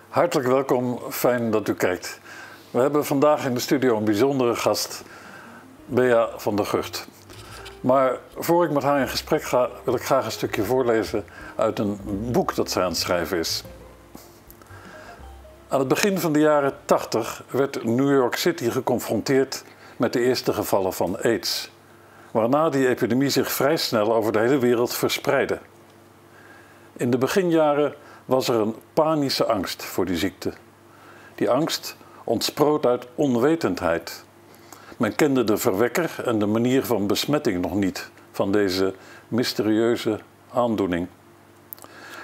Hartelijk welkom, fijn dat u kijkt. We hebben vandaag in de studio een bijzondere gast, Bea van der Gucht. Maar voor ik met haar in gesprek ga, wil ik graag een stukje voorlezen uit een boek dat zij aan het schrijven is. Aan het begin van de jaren 80 werd New York City geconfronteerd met de eerste gevallen van AIDS, waarna die epidemie zich vrij snel over de hele wereld verspreidde. In de beginjaren was er een panische angst voor die ziekte. Die angst ontsproot uit onwetendheid. Men kende de verwekker en de manier van besmetting nog niet van deze mysterieuze aandoening.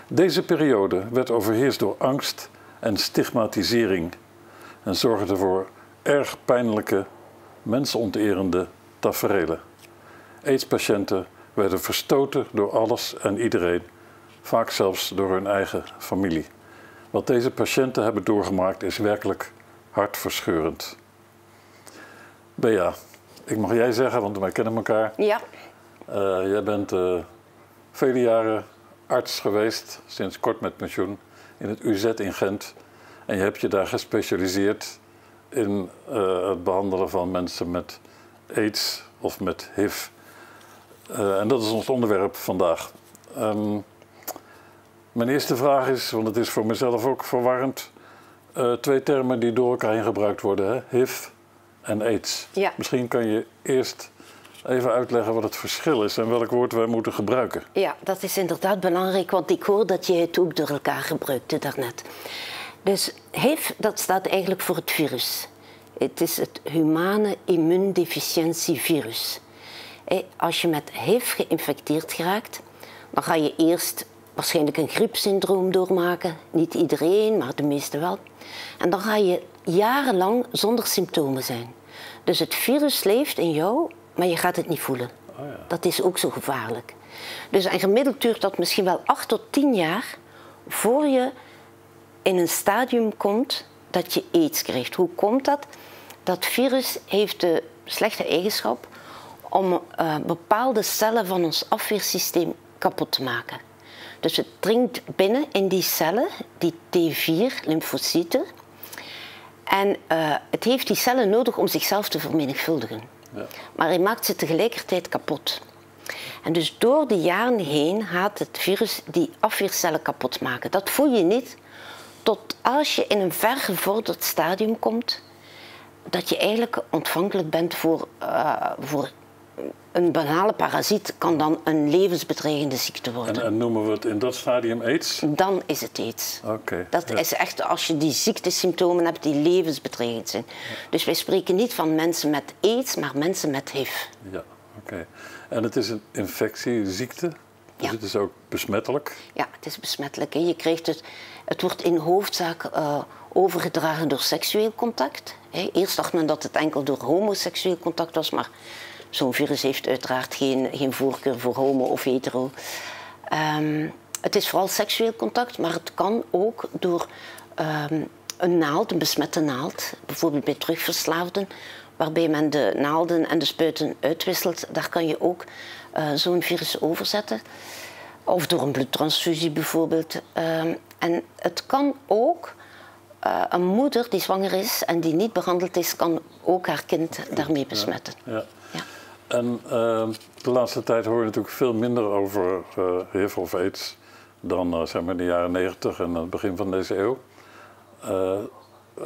Deze periode werd overheerst door angst en stigmatisering en zorgde voor erg pijnlijke, mensonterende taferelen. AIDS-patiënten werden verstoten door alles en iedereen, vaak zelfs door hun eigen familie. Wat deze patiënten hebben doorgemaakt is werkelijk hartverscheurend. Bea, ik mag jij zeggen, want wij kennen elkaar. Ja. Jij bent vele jaren arts geweest, sinds kort met pensioen, in het UZ in Gent. En je hebt je daar gespecialiseerd in het behandelen van mensen met AIDS of met HIV. En dat is ons onderwerp vandaag. Mijn eerste vraag is, want het is voor mezelf ook verwarrend, twee termen die door elkaar heen gebruikt worden, hè? HIV en AIDS. Ja. Misschien kan je eerst even uitleggen wat het verschil is en welk woord wij moeten gebruiken. Ja, dat is inderdaad belangrijk, want ik hoor dat je het ook door elkaar gebruikte daarnet. Dus HIV, dat staat eigenlijk voor het virus. Het is het humane immuundeficiëntievirus. Als je met HIV geïnfecteerd geraakt, dan ga je eerst waarschijnlijk een griepsyndroom doormaken. Niet iedereen, maar de meesten wel. En dan ga je jarenlang zonder symptomen zijn. Dus het virus leeft in jou, maar je gaat het niet voelen. Oh ja. Dat is ook zo gevaarlijk. Dus en gemiddeld duurt dat misschien wel 8 tot 10 jaar voor je in een stadium komt dat je AIDS krijgt. Hoe komt dat? Dat virus heeft de slechte eigenschap om bepaalde cellen van ons afweersysteem kapot te maken. Dus het dringt binnen in die cellen, die T4-lymfocyten. En het heeft die cellen nodig om zichzelf te vermenigvuldigen. Ja. Maar hij maakt ze tegelijkertijd kapot. En dus door de jaren heen gaat het virus die afweercellen kapot maken. Dat voel je niet tot als je in een vergevorderd stadium komt, dat je eigenlijk ontvankelijk bent voor een banale parasiet, kan dan een levensbedreigende ziekte worden. En noemen we het in dat stadium AIDS? Dan is het AIDS. Okay, dat is echt als je die ziektesymptomen hebt die levensbedreigend zijn. Ja. Dus wij spreken niet van mensen met AIDS, maar mensen met HIV. Ja, oké. En het is een infectieziekte, dus het is ook besmettelijk? Ja, het is besmettelijk. Hè. Je krijgt het wordt in hoofdzaak overgedragen door seksueel contact. Hè. Eerst dacht men dat het enkel door homoseksueel contact was, maar zo'n virus heeft uiteraard geen voorkeur voor homo of hetero. Het is vooral seksueel contact, maar het kan ook door een naald, een besmette naald, bijvoorbeeld bij terugverslaafden, waarbij men de naalden en de spuiten uitwisselt. Daar kan je ook zo'n virus overzetten. Of door een bloedtransfusie bijvoorbeeld. En het kan ook, een moeder die zwanger is en die niet behandeld is, kan ook haar kind daarmee besmetten. Ja. Ja. En de laatste tijd hoor je natuurlijk veel minder over HIV of AIDS dan zeg maar de jaren 90 en het begin van deze eeuw.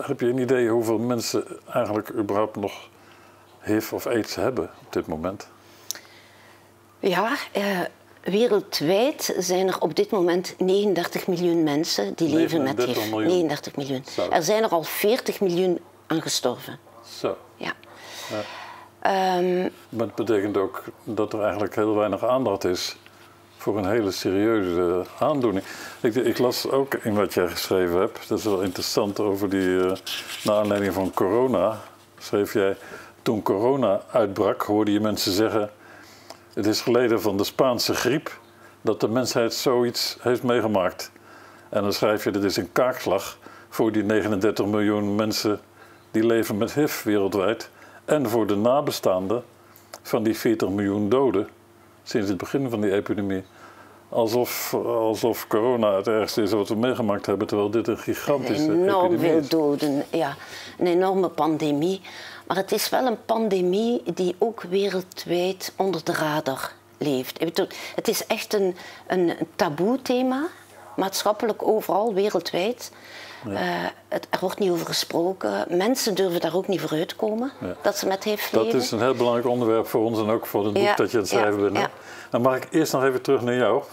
Heb je een idee hoeveel mensen eigenlijk überhaupt nog HIV of AIDS hebben op dit moment? Ja, wereldwijd zijn er op dit moment 39 miljoen mensen die leven met HIV. Miljoen. 39 miljoen. Zo. Er zijn er al 40 miljoen aan gestorven. Zo. Ja. Ja. Maar het betekent ook dat er eigenlijk heel weinig aandacht is voor een hele serieuze aandoening. Ik las ook in wat jij geschreven hebt, dat is wel interessant, over die, naar aanleiding van corona, schreef jij, toen corona uitbrak, hoorde je mensen zeggen, het is geleden van de Spaanse griep dat de mensheid zoiets heeft meegemaakt. En dan schrijf je, dit is een kaakslag voor die 39 miljoen mensen die leven met HIV wereldwijd. En voor de nabestaanden van die 40 miljoen doden sinds het begin van die epidemie. alsof corona het ergste is wat we meegemaakt hebben, terwijl dit een gigantische enorm epidemie veel is. doden, ja. Een enorme pandemie. Maar het is wel een pandemie die ook wereldwijd onder de radar leeft. Het is echt een taboe thema, maatschappelijk overal, wereldwijd. Ja. Er wordt niet over gesproken. Mensen durven daar ook niet voor uitkomen, dat ze met HIV leven. Dat is een heel belangrijk onderwerp voor ons en ook voor het boek dat je aan het schrijven bent. Ja. Dan mag ik eerst nog even terug naar jou,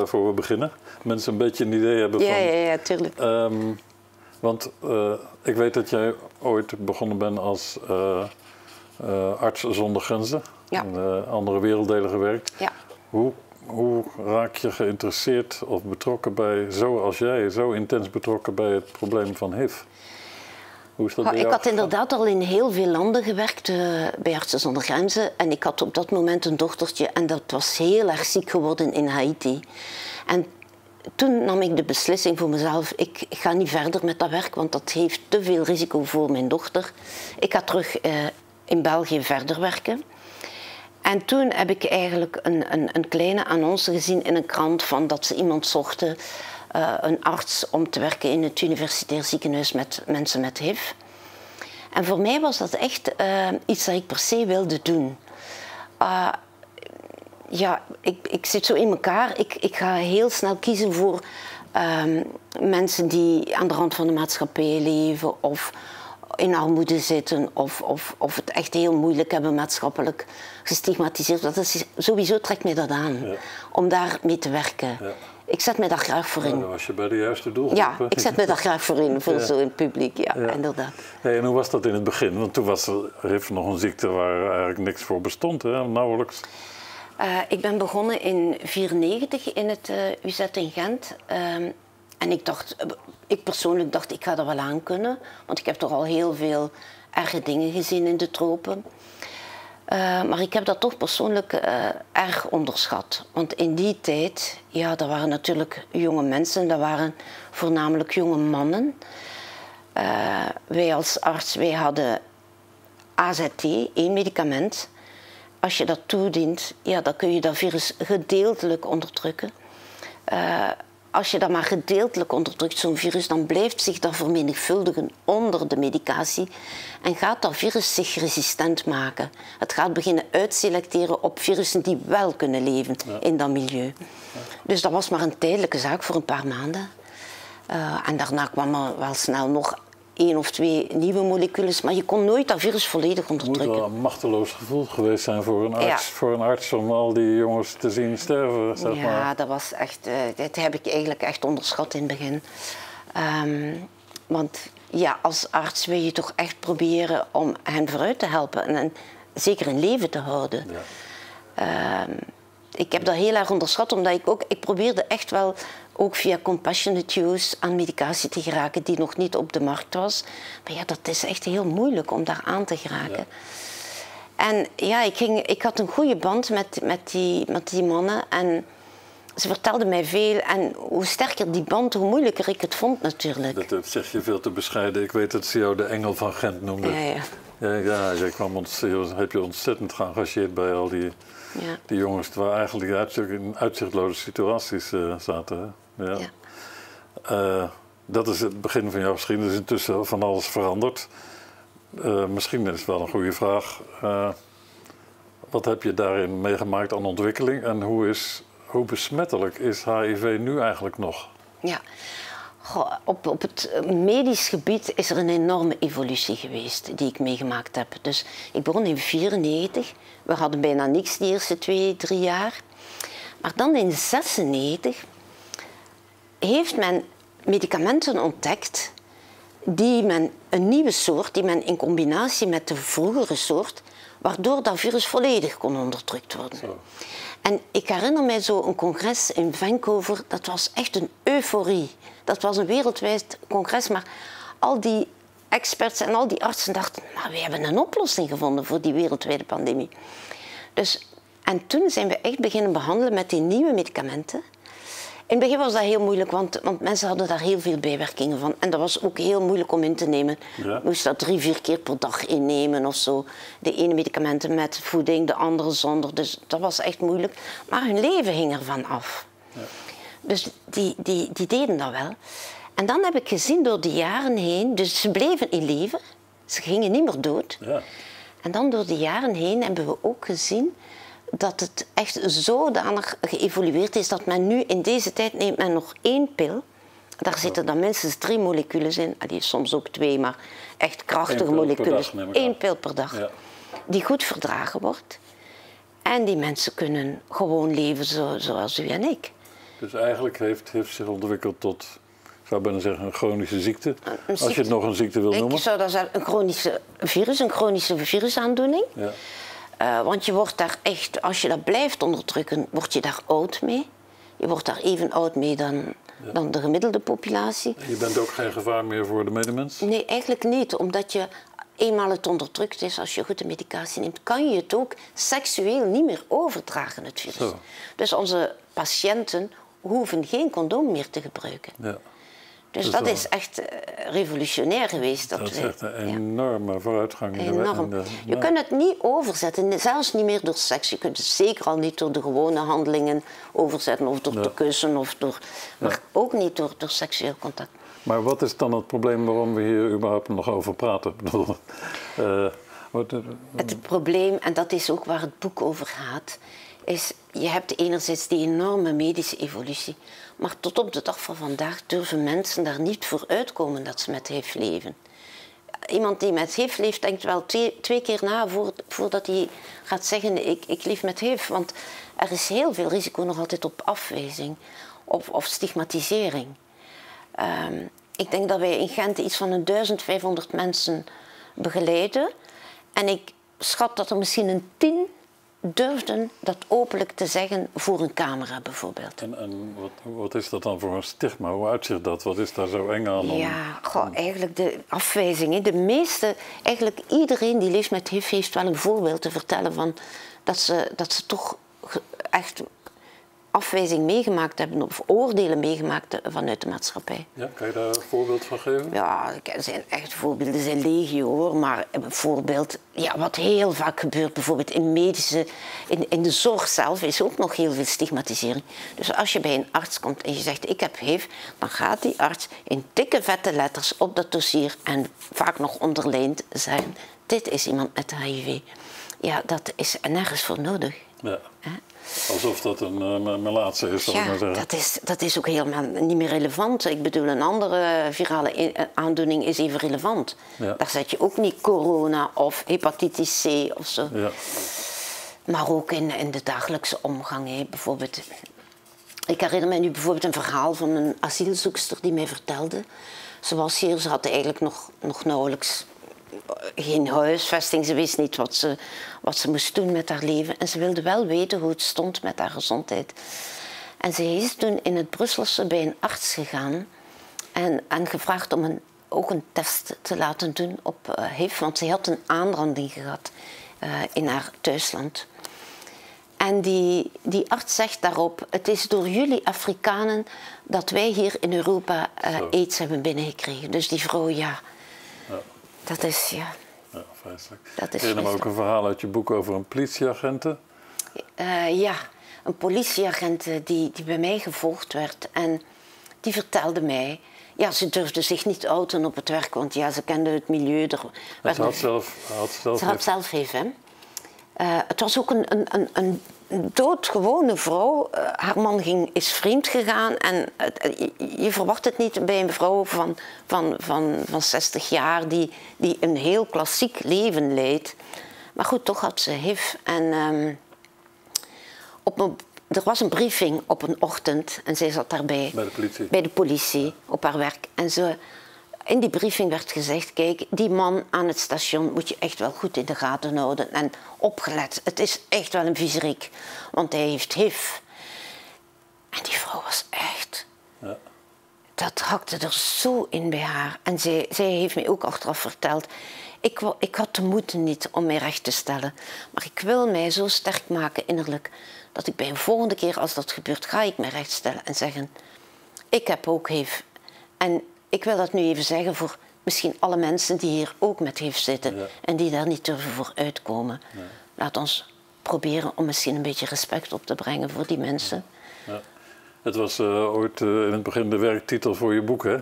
voor we beginnen. Mensen een beetje een idee hebben van... Ja, tuurlijk. Want ik weet dat jij ooit begonnen bent als arts zonder grenzen. Ja. In andere werelddelen gewerkt. Ja. Hoe raak je geïnteresseerd of betrokken bij, zoals jij, zo intens betrokken bij het probleem van HIV? Hoe is dat bij jou? Ik had inderdaad al in heel veel landen gewerkt bij Artsen zonder Grenzen. En ik had op dat moment een dochtertje en dat was heel erg ziek geworden in Haiti. En toen nam ik de beslissing voor mezelf, ik ga niet verder met dat werk, want dat heeft te veel risico voor mijn dochter. Ik ga terug in België verder werken. En toen heb ik eigenlijk een kleine annonce gezien in een krant van dat ze iemand zochten, een arts om te werken in het universitair ziekenhuis met mensen met HIV. En voor mij was dat echt iets dat ik per se wilde doen. Ik zit zo in elkaar. Ik ga heel snel kiezen voor mensen die aan de rand van de maatschappij leven of in armoede zitten of het echt heel moeilijk hebben maatschappelijk gestigmatiseerd. Dat is, sowieso trekt mij dat aan, om daar mee te werken. Ja. Ik zet me daar graag voor in. Dan was je bij de juiste doelgroep. Ja, ik zet me daar graag voor in, voor zo'n publiek, inderdaad. Hey, en hoe was dat in het begin? Want toen was HIV nog een ziekte waar eigenlijk niks voor bestond, hè? Nauwelijks. Ik ben begonnen in 1994 in het UZ in Gent. En ik persoonlijk dacht, ik ga dat wel aan kunnen. Want ik heb toch al heel veel erge dingen gezien in de tropen. Maar ik heb dat toch persoonlijk erg onderschat. Want in die tijd, dat waren natuurlijk jonge mensen. Dat waren voornamelijk jonge mannen. Wij als arts, wij hadden AZT, 1 medicament. Als je dat toedient, dan kun je dat virus gedeeltelijk onderdrukken. Als je dat maar gedeeltelijk onderdrukt, zo'n virus, dan blijft zich dat vermenigvuldigen onder de medicatie en gaat dat virus zich resistent maken. Het gaat beginnen uitselecteren op virussen die wel kunnen leven in dat milieu. Ja. Dus dat was maar een tijdelijke zaak voor een paar maanden. En daarna kwam er wel snel nog 1 of 2 nieuwe moleculen, maar je kon nooit dat virus volledig onderdrukken. Het moet wel een machteloos gevoel geweest zijn voor een arts om al die jongens te zien sterven, zeg maar. Ja, dat was echt, dat heb ik eigenlijk echt onderschat in het begin. Want als arts wil je toch echt proberen om hen vooruit te helpen en zeker in leven te houden. Ja. Ik heb dat heel erg onderschat, omdat ik probeerde echt wel ook via compassionate use aan medicatie te geraken die nog niet op de markt was. Maar dat is echt heel moeilijk om daar aan te geraken. Ja. En ik had een goede band met die mannen en ze vertelden mij veel. En hoe sterker die band, hoe moeilijker ik het vond natuurlijk. Dat zeg je veel te bescheiden. Ik weet dat ze jou de engel van Gent noemden. Ja, jij heb je ontzettend geëngageerd bij al die jongens waar eigenlijk in uitzichtloze situaties zaten. Hè? Ja. Ja. Dat is het begin van jouw geschiedenis. Intussen van alles veranderd. Misschien is het wel een goede vraag. Wat heb je daarin meegemaakt aan ontwikkeling en hoe besmettelijk is HIV nu eigenlijk nog? Ja. Op het medisch gebied is er een enorme evolutie geweest die ik meegemaakt heb. Dus ik begon in 1994. We hadden bijna niks de eerste 2-3 jaar. Maar dan in 1996 heeft men medicamenten ontdekt een nieuwe soort, die men in combinatie met de vroegere soort, waardoor dat virus volledig kon onderdrukt worden. Zo. En ik herinner mij zo een congres in Vancouver, dat was echt een euforie. Dat was een wereldwijd congres, maar al die experts en al die artsen dachten, we hebben een oplossing gevonden voor die wereldwijde pandemie. En toen zijn we echt beginnen behandelen met die nieuwe medicamenten. In het begin was dat heel moeilijk, want mensen hadden daar heel veel bijwerkingen van. En dat was ook heel moeilijk om in te nemen. Ja. Je moest dat 3-4 keer per dag innemen of zo. De ene medicamenten met voeding, de andere zonder. Dus dat was echt moeilijk. Maar hun leven hing ervan af. Ja. Dus die deden dat wel. En dan heb ik gezien door de jaren heen, dus ze bleven in leven, ze gingen niet meer dood. Ja. En dan door de jaren heen hebben we ook gezien dat het echt zodanig geëvolueerd is dat men nu in deze tijd neemt men nog 1 pil. Daar zitten dan minstens 3 moleculen in, soms ook 2, maar echt krachtige moleculen. 1 pil per dag, ja. Die goed verdragen wordt. En die mensen kunnen gewoon leven zoals u en ik. Dus eigenlijk heeft zich ontwikkeld tot, ik zou bijna zeggen, een chronische ziekte. Als je het nog een ziekte wil noemen. Ik zou dat zeggen, een chronische virusaandoening. Ja. Want je wordt daar echt, als je dat blijft onderdrukken, word je daar oud mee. Je wordt daar even oud mee dan de gemiddelde populatie. En je bent ook geen gevaar meer voor de medemens? Nee, eigenlijk niet. Omdat je eenmaal het onderdrukt is, als je goed de medicatie neemt, kan je het ook seksueel niet meer overdragen, het virus. Zo. Dus onze patiënten hoeven geen condoom meer te gebruiken. Ja. Dus dat is echt revolutionair geweest. Dat is echt een enorme vooruitgang. Enorm. Je kunt het niet overzetten, zelfs niet meer door seks. Je kunt het zeker al niet door de gewone handelingen overzetten, of door te kussen, of maar ook niet door seksueel contact. Maar wat is dan het probleem waarom we hier überhaupt nog over praten? Het probleem, en dat is ook waar het boek over gaat, is, je hebt enerzijds die enorme medische evolutie, maar tot op de dag van vandaag durven mensen daar niet voor uitkomen dat ze met HIV leven. Iemand die met HIV leeft denkt wel twee keer na voordat hij gaat zeggen ik leef met HIV, want er is heel veel risico nog altijd op afwijzing of stigmatisering. Ik denk dat wij in Gent iets van 1500 mensen begeleiden en ik schat dat er misschien een 10 durfden dat openlijk te zeggen voor een camera bijvoorbeeld. En wat is dat dan voor een stigma? Hoe uitziet dat? Wat is daar zo eng aan? Ja, eigenlijk de afwijzing. De meeste, eigenlijk iedereen die leeft met HIV heeft wel een voorbeeld te vertellen van dat ze toch echt afwijzing meegemaakt hebben of oordelen meegemaakt vanuit de maatschappij. Ja, kan je daar een voorbeeld van geven? Ja, er zijn echt voorbeelden, er zijn legio hoor, maar bijvoorbeeld, ja, wat heel vaak gebeurt, bijvoorbeeld in de zorg zelf is ook nog heel veel stigmatisering. Dus als je bij een arts komt en je zegt ik heb HIV, dan gaat die arts in dikke vette letters op dat dossier en vaak nog onderlijnd zeggen, dit is iemand met HIV. Ja, dat is nergens voor nodig. Ja. Alsof dat een melaatse is, zal ik maar zeggen. Dat is ook helemaal niet meer relevant. Ik bedoel, een andere virale aandoening is even relevant. Ja. Daar zet je ook niet corona of hepatitis C of zo. Ja. Maar ook in de dagelijkse omgang. Bijvoorbeeld, ik herinner me nu bijvoorbeeld een verhaal van een asielzoekster die mij vertelde. Ze was hier, ze had eigenlijk nog nauwelijks geen huisvesting, ze wist niet wat ze moest doen met haar leven en ze wilde wel weten hoe het stond met haar gezondheid. En ze is toen in het Brusselse bij een arts gegaan en gevraagd om ook een test te laten doen op HIV, want ze had een aanranding gehad in haar thuisland. En die arts zegt daarop, het is door jullie Afrikanen dat wij hier in Europa aids hebben binnengekregen. Dus die vrouw, ja. Dat is, ja. Ja, vreselijk. Ik herinner me ook een verhaal uit je boek over een politieagent. Ja, een politieagent die bij mij gevolgd werd. En die vertelde mij, ja, ze durfde zich niet outen op het werk, want ja, ze kende het milieu. Ze had zelf HIV, hè. Het was ook een doodgewone vrouw. Haar man is vreemd gegaan en je verwacht het niet bij een vrouw van 60 jaar die een heel klassiek leven leidt. Maar goed, toch had ze HIV. En er was een briefing op een ochtend en zij zat daarbij. Bij de politie, op haar werk. En in die briefing werd gezegd, kijk, die man aan het station moet je echt wel goed in de gaten houden en opgelet. Het is echt wel een viezerik, want hij heeft HIV. En die vrouw was echt... Ja. Dat hakte er zo in bij haar. En zij heeft mij ook achteraf verteld, ik had de moed niet om mij recht te stellen, maar ik wil mij zo sterk maken innerlijk, dat ik bij een volgende keer als dat gebeurt, ga ik mij rechtstellen en zeggen, ik heb ook HIV. En ik wil dat nu even zeggen voor misschien alle mensen die hier ook met HIV zitten en die daar niet durven voor uitkomen. Ja. Laat ons proberen om misschien een beetje respect op te brengen voor die mensen. Ja. Het was ooit in het begin de werktitel voor je boek, hè?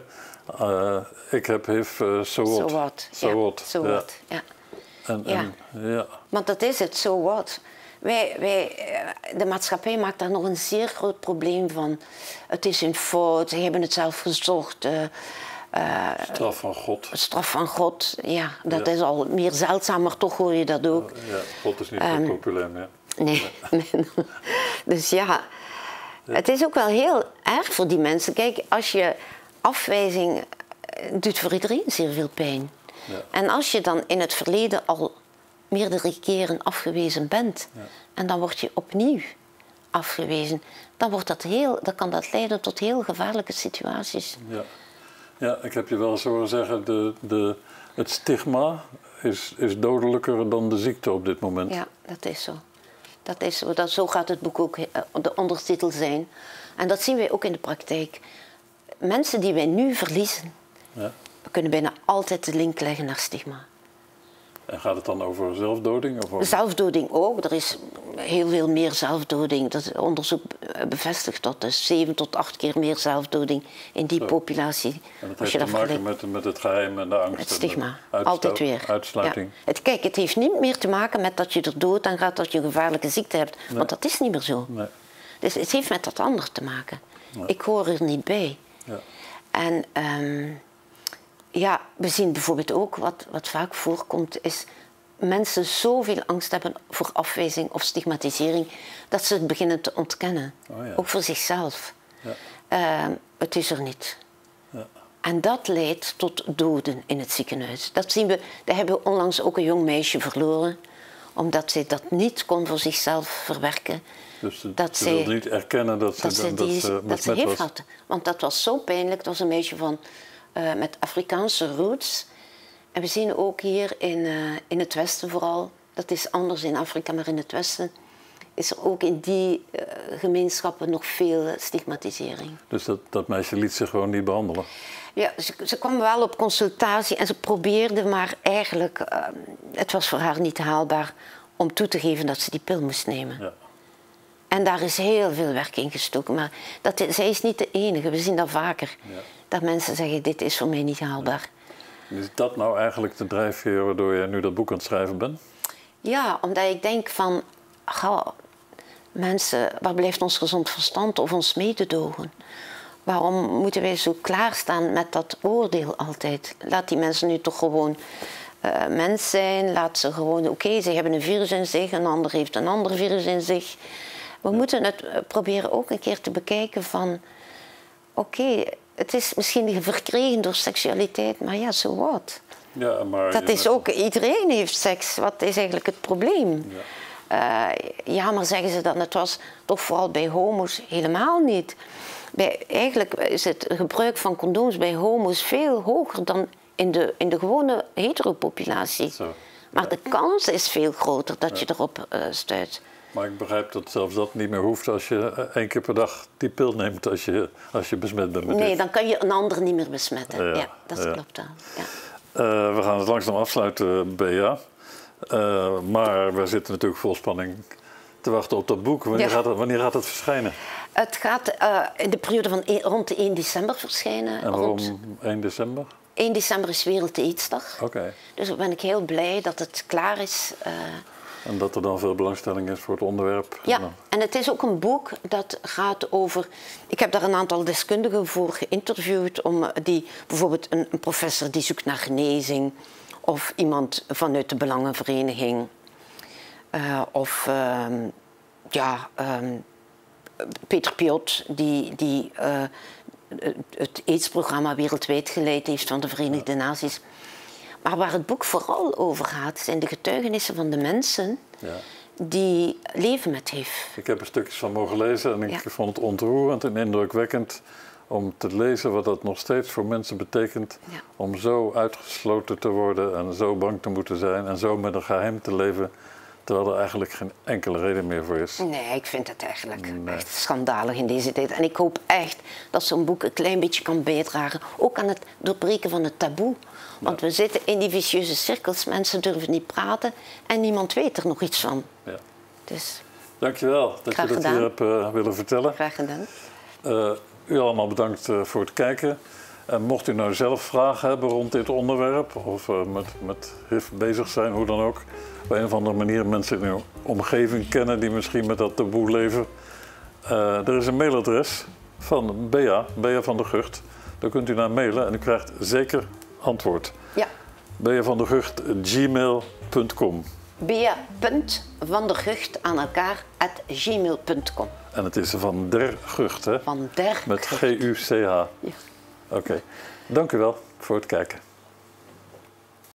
Ik heb HIV, so what. So what. So what. So what. Ja. Ja. Want dat is het, so what. De maatschappij maakt daar nog een zeer groot probleem van. Het is een fout, ze hebben het zelf gezocht. Straf van God. Straf van God, ja, dat is al meer zeldzaam, maar toch hoor je dat ook. Ja, God is niet zo populair meer. Nee. Dus ja, het is ook wel heel erg voor die mensen. Kijk, als je afwijzing doet voor iedereen zeer veel pijn. Ja. En als je dan in het verleden al meerdere keren afgewezen bent en dan word je opnieuw afgewezen, dan kan dat leiden tot heel gevaarlijke situaties. Ja, ik heb je wel eens horen zeggen, het stigma is dodelijker dan de ziekte op dit moment. Ja, dat is zo. Dat is zo. Zo gaat het boek ook de ondertitel zijn. En dat zien wij ook in de praktijk. Mensen die wij nu verliezen, we kunnen bijna altijd de link leggen naar stigma. En gaat het dan over zelfdoding? Of over... Zelfdoding ook. Er is heel veel meer zelfdoding. Dat onderzoek bevestigt dat. Dus 7 tot 8 keer meer zelfdoding in die populatie. En dat heeft te maken met het geheim en de angst. Het stigma. En Altijd weer. Uitsluiting. Ja. Het heeft niet meer te maken met dat je er dood aan gaat, dat je een gevaarlijke ziekte hebt. Nee. Want dat is niet meer zo. Nee. Dus het heeft met dat ander te maken. Nee. Ik hoor er niet bij. Ja. En we zien bijvoorbeeld ook, wat vaak voorkomt, is mensen zoveel angst hebben voor afwijzing of stigmatisering, dat ze het beginnen te ontkennen. Oh ja. Ook voor zichzelf. Ja. Het is er niet. Ja. En dat leidt tot doden in het ziekenhuis. Dat zien we. Daar hebben we onlangs ook een jong meisje verloren, omdat zij dat niet kon voor zichzelf verwerken. Dus ze wilde niet erkennen dat ze HIV had. Want dat was zo pijnlijk. Het was een meisje met Afrikaanse roots. En we zien ook hier in het Westen vooral, dat is anders in Afrika, maar in het Westen is er ook in die gemeenschappen nog veel stigmatisering. Dus dat meisje liet zich gewoon niet behandelen? Ja, ze kwam wel op consultatie en ze probeerde, maar eigenlijk, het was voor haar niet haalbaar om toe te geven dat ze die pil moest nemen. Ja. En daar is heel veel werk in gestoken, maar zij is niet de enige. We zien dat vaker, dat mensen zeggen, dit is voor mij niet haalbaar. Is dat nou eigenlijk de drijfveer waardoor je nu dat boek aan het schrijven bent? Ja, omdat ik denk van, mensen, waar blijft ons gezond verstand of ons mededogen? Waarom moeten wij zo klaarstaan met dat oordeel altijd? Laat die mensen nu toch gewoon mens zijn. Laat ze gewoon, oké, ze hebben een virus in zich, een ander heeft een ander virus in zich. We moeten het proberen ook een keer te bekijken van, oké, het is misschien verkregen door seksualiteit, maar ja, so what? Ja, maar dat is ook, iedereen heeft seks. Wat is eigenlijk het probleem? Ja, maar zeggen ze dan, het was toch vooral bij homo's helemaal niet. Eigenlijk is het gebruik van condooms bij homo's veel hoger dan in de gewone heteropopulatie. Zo. Maar de kans is veel groter dat je erop stuit. Maar ik begrijp dat zelfs dat niet meer hoeft als je 1 keer per dag die pil neemt als je besmet bent met Nee, dan kan je een ander niet meer besmetten. Ja, dat klopt dan. Ja. We gaan het langzaam afsluiten, Bea. Maar we zitten natuurlijk vol spanning te wachten op dat boek. Wanneer gaat het verschijnen? Het gaat in de periode van rond de 1 december verschijnen. En waarom 1 december? 1 december is Wereld-AIDS-dag. Okay. Dus daar ben ik heel blij dat het klaar is. En dat er dan veel belangstelling is voor het onderwerp. Ja, en het is ook een boek dat gaat over... Ik heb daar een aantal deskundigen voor geïnterviewd. Bijvoorbeeld een professor die zoekt naar genezing. Of iemand vanuit de Belangenvereniging. Peter Piot, die het AIDS-programma wereldwijd geleid heeft van de Verenigde Naties. Maar waar het boek vooral over gaat, zijn de getuigenissen van de mensen die leven met HIV. Ik heb er stukjes van mogen lezen en ik vond het ontroerend en indrukwekkend om te lezen wat dat nog steeds voor mensen betekent om zo uitgesloten te worden en zo bang te moeten zijn en zo met een geheim te leven, terwijl er eigenlijk geen enkele reden meer voor is. Nee, ik vind het eigenlijk echt schandalig in deze tijd. En ik hoop echt dat zo'n boek een klein beetje kan bijdragen, ook aan het doorbreken van het taboe. Want we zitten in die vicieuze cirkels, mensen durven niet praten en niemand weet er nog iets van. Ja. Dus, dankjewel dat je dat hier hebt willen vertellen. Graag gedaan. U allemaal bedankt voor het kijken. En mocht u nou zelf vragen hebben rond dit onderwerp, of met HIV bezig zijn, hoe dan ook, op een of andere manier mensen in uw omgeving kennen die misschien met dat taboe leven. Er is een mailadres van Bea van der Gucht. Daar kunt u naar mailen en u krijgt zeker antwoord. Ja. beavandergucht@gmail.com. Bea.vandergucht aan elkaar @gmail.com. En het is van der Gucht, hè? Van der Met Gucht. Guch. Ja. Oké. Dank u wel voor het kijken.